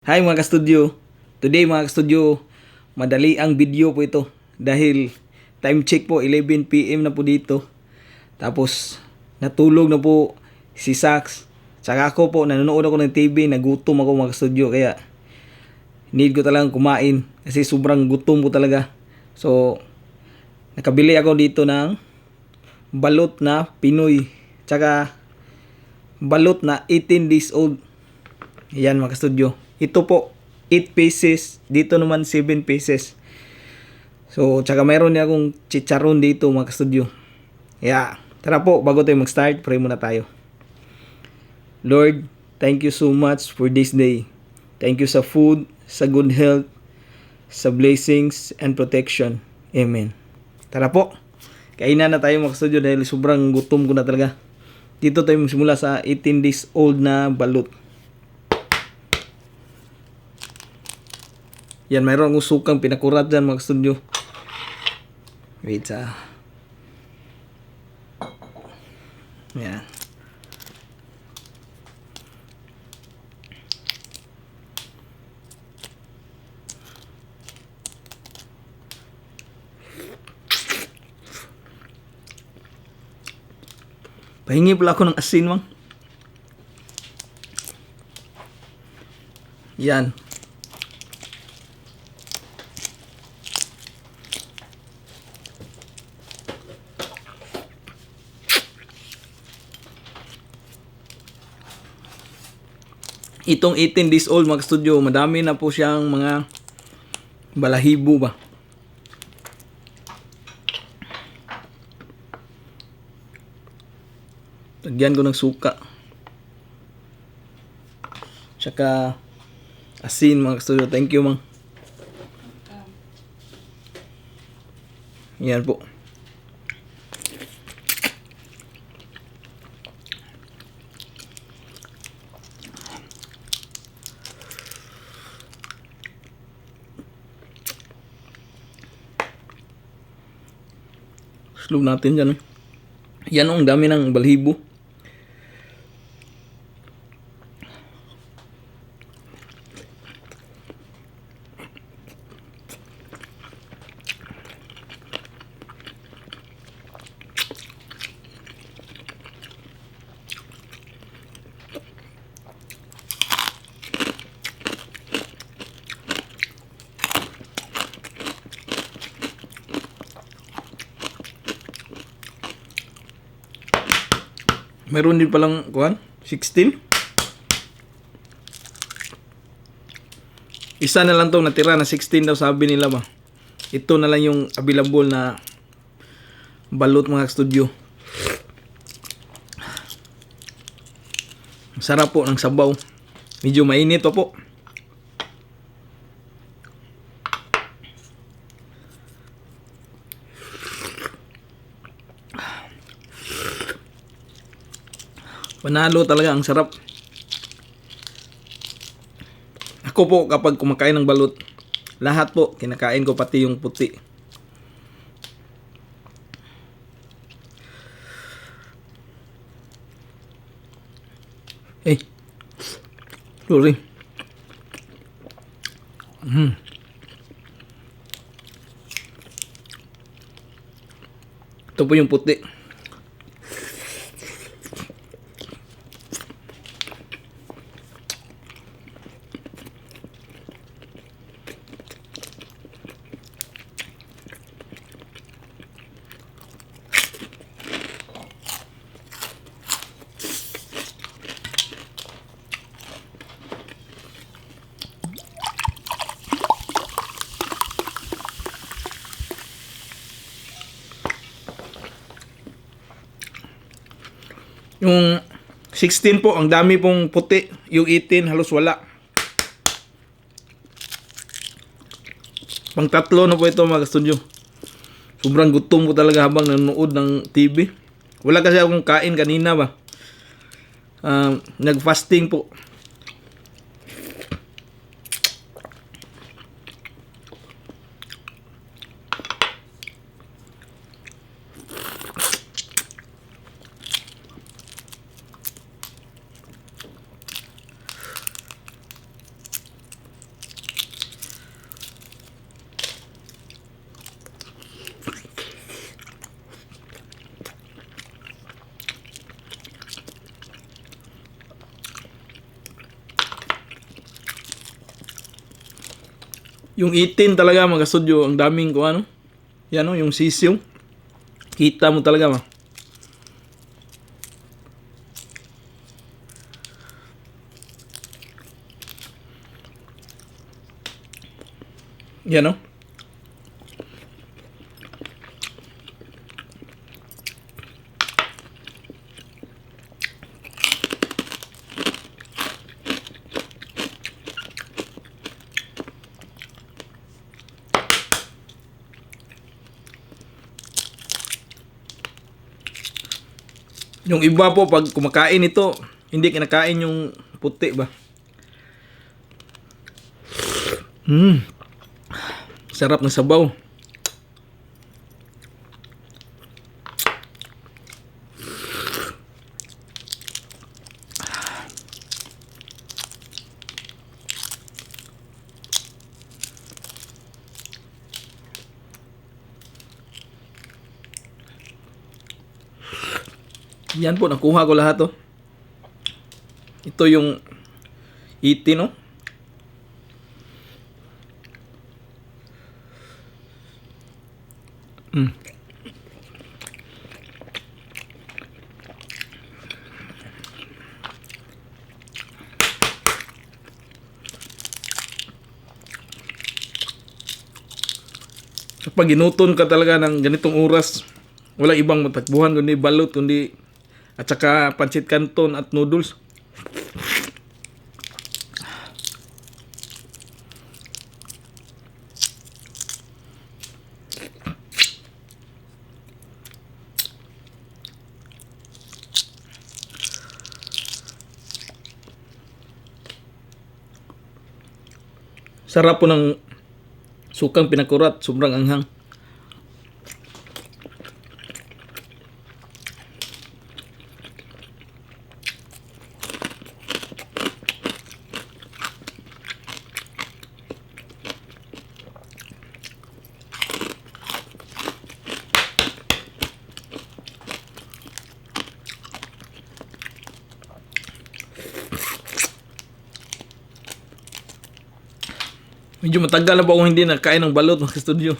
Hi mga ka-studio. Today mga ka-studio, madali ang video po ito dahil time check po 11 PM na po dito. Tapos natulog na po si Sax. Tsaka ako po nanonood ako ng TV, nagutom ako mga ka-studio kaya need ko talagang kumain kasi sobrang gutom ko talaga. So nakabili ako dito ng balot na Pinoy tsaka balot na 18 days old. Yan mga ka-studio. Ito po, 8 pieces. Dito naman 7 pieces. So, tsaka mayroon niya akong chicharon dito mga ka-studio. Yeah. Tara po, bago tayo mag-start, pray muna tayo. Lord, thank you so much for this day. Thank you sa food, sa good health, sa blessings and protection. Amen. Tara po, kainan na tayo mga ka-studio dahil sobrang gutom ko na talaga. Dito tayo magsimula sa 18 days old na balut. Yan, mayroon akong sukang pinakurat dyan mga studio. Wait sa. Yan. Pahingi pala ako ng asin, mang. Yan. Itong 18 days old mga studio, madami na po siyang mga balahibo ba. Lagyan ko ng suka. Tsaka asin mga studio. Thank you, mang. Yan po. Slug natin dyan. Yan ang dami ng balhibo. Meron din palang kuhan, 16. Isa na lang tong natira na 16 daw sabi nila ba. Ito na lang yung available na balot mga studio. Sarap po ng sabaw. Medyo mainit pa po. Panalo talaga, ang sarap. Ako po kapag kumakain ng balut, lahat po kinakain ko, pati yung puti. Sorry. Ito po yung puti. Yung 16 po, ang dami pong puti. Yung 18, halos wala. Pang tatlo na po ito mga studio. Sobrang gutom ko talaga habang nanonood ng TV. Wala kasi akong kain kanina ba. Nag-fasting po. Yung itin talaga mga studio, ang daming ko ano. Yan o, yung sisiyo. Kita mo talaga ba? Yan o. Yung iba po pag kumakain ito, hindi kinakain yung puti ba? Sarap ng sabaw. Yan po, nakuha ko lahat to. Ito yung itin, no? Kapag ginuton ka talaga ng ganitong oras, wala ibang matakbuhan kundi balot, kundi at saka pancit canton at noodles. Sarap po ng sukang pinakurat, sobrang anghang. Medyo matagal na po akong hindi nakain ng balot mga studio.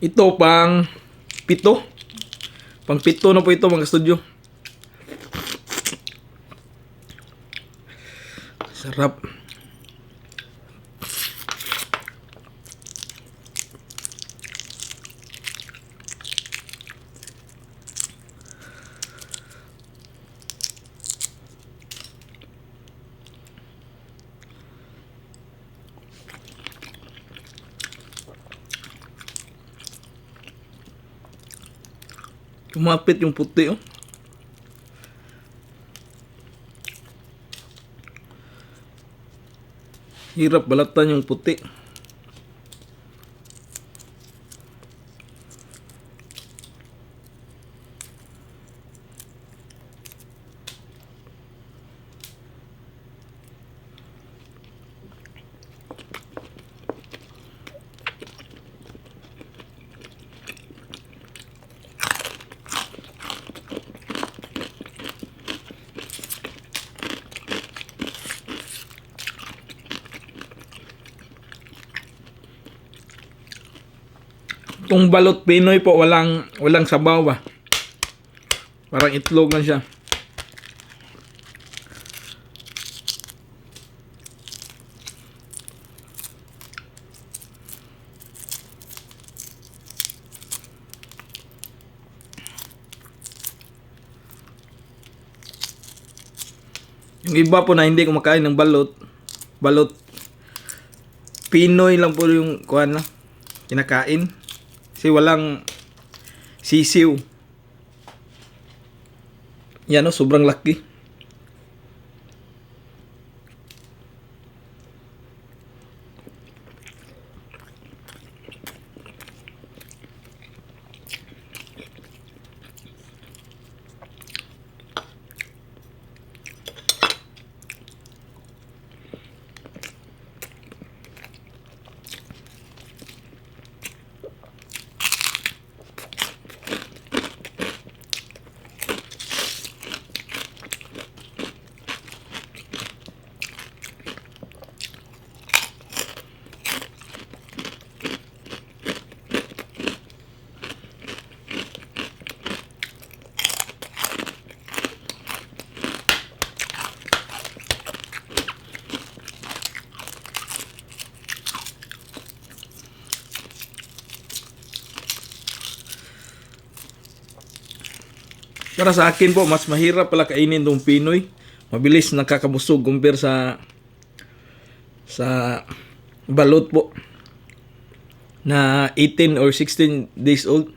Ito pang pito. Pang pito na po ito mga studio. Sarap. Kumapit yung puti, oh. Hirap balatan yung puti. Itong balot Pinoy po, walang sabaw ba. Parang itlog lang siya. Yung iba po na hindi kumakain ng balot, balot, Pinoy lang po yung kuhan na, kinakain. Kasi walang sisiw. Yan o, sobrang laki. Para sa akin po, mas mahirap pala kainin tong Pinoy. Mabilis nakakabusog compare sa balot po na 18 or 16 days old.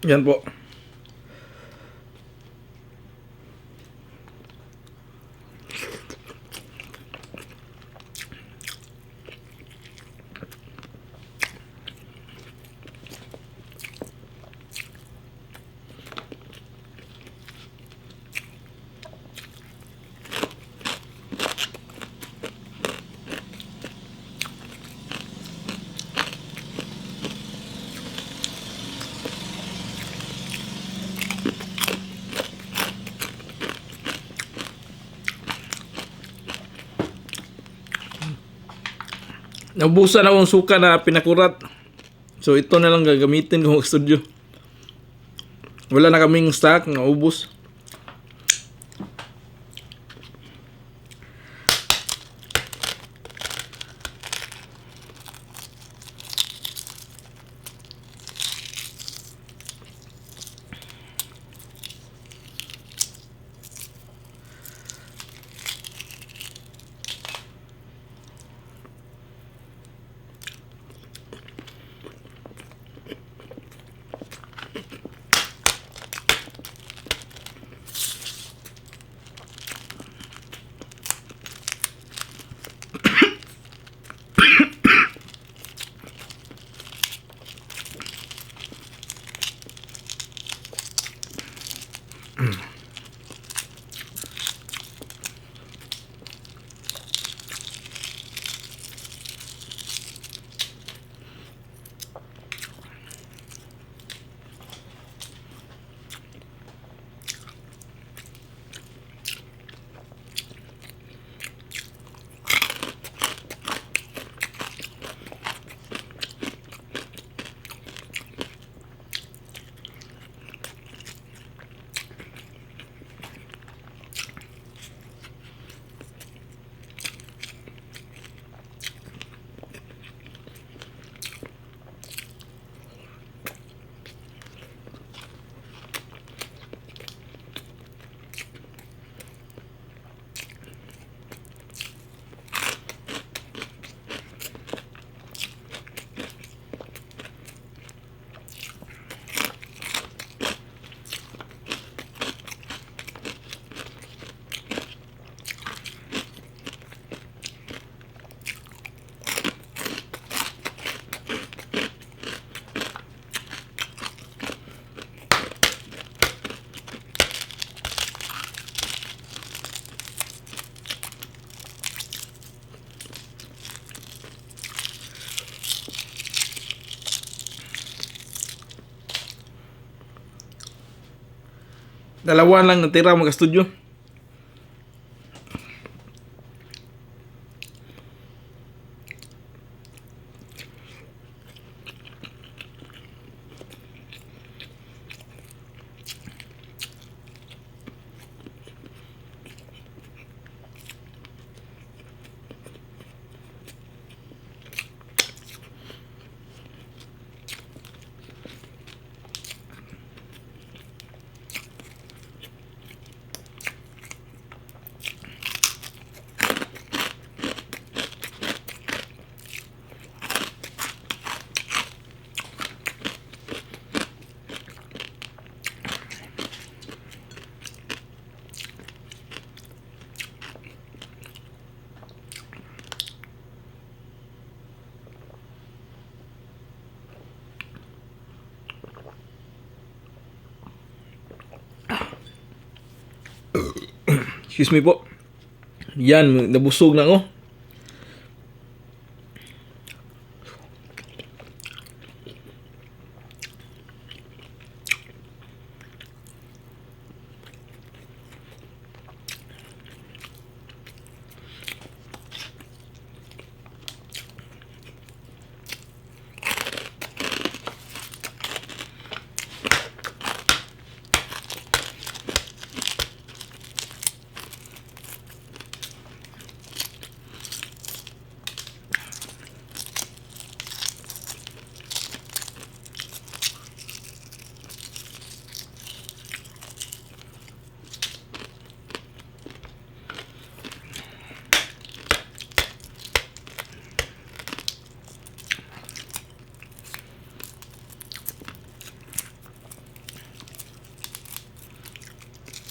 Yan po. Naubusan akong suka na pinakurat. So ito na lang gagamitin ko sa studio. Wala na kaming stock, naubos. Dalawa lang natira mga studio. Excuse me po. Yan, nabusog na ako.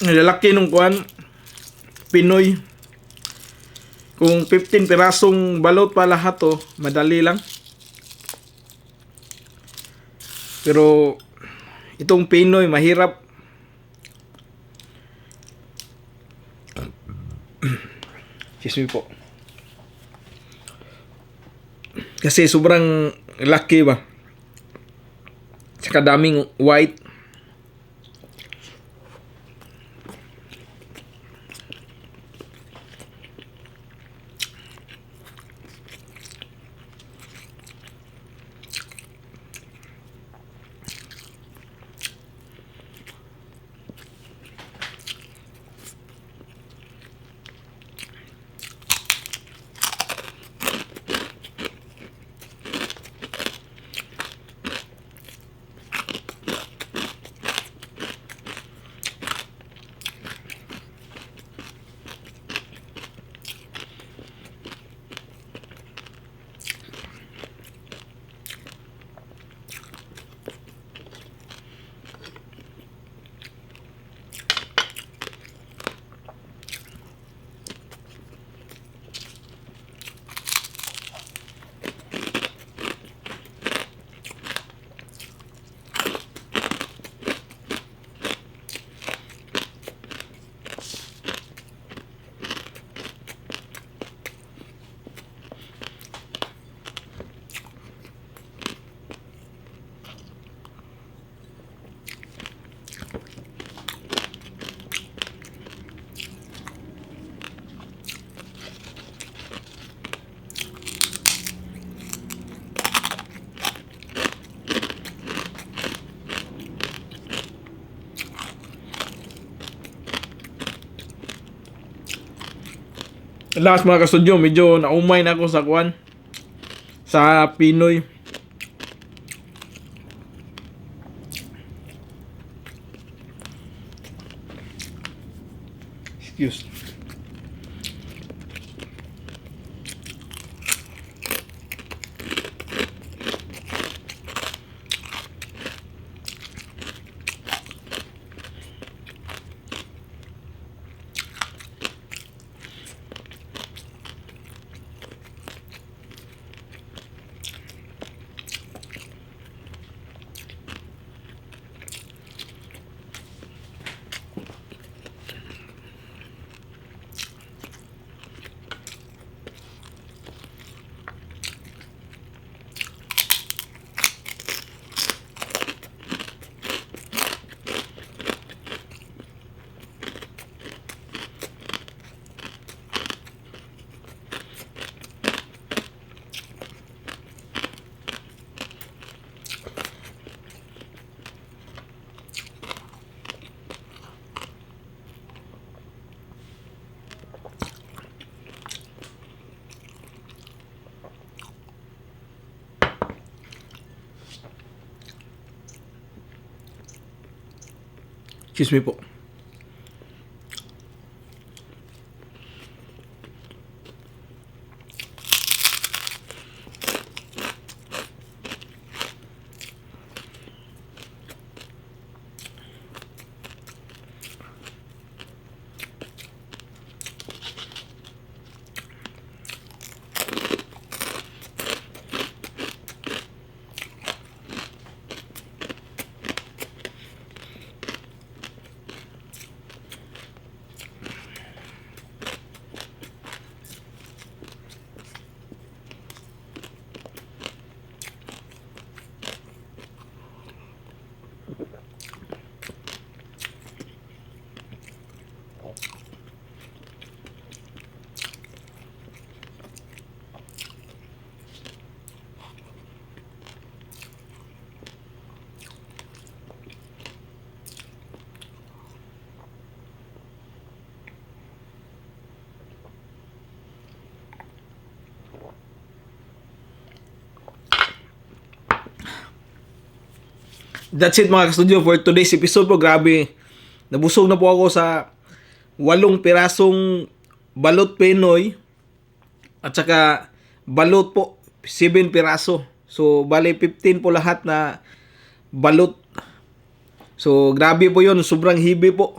Lalaki nung kuan Pinoy. Kung 15 pirasong balot pa lahat to, madali lang. Pero itong Pinoy mahirap. Excuse me po. Kasi sobrang laki ba. Saka daming white. Last mga kastudyo, medyo naumay na ako sa kuan sa Pinoy. Excuse. Excuse me po. That's it mga ka-studio for today's episode po. Grabe, nabusog na po ako sa 8 pirasong balot Pinoy at saka balot po 7 piraso. So bali 15 po lahat na balot. So grabe po yun, sobrang heavy po.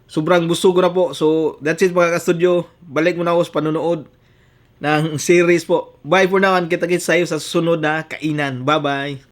Sobrang busog na po. So that's it mga ka-studio. Balik muna ako sa panonood ng series po. Bye for now, and kita-kits tayo sa susunod na kainan. Bye-bye.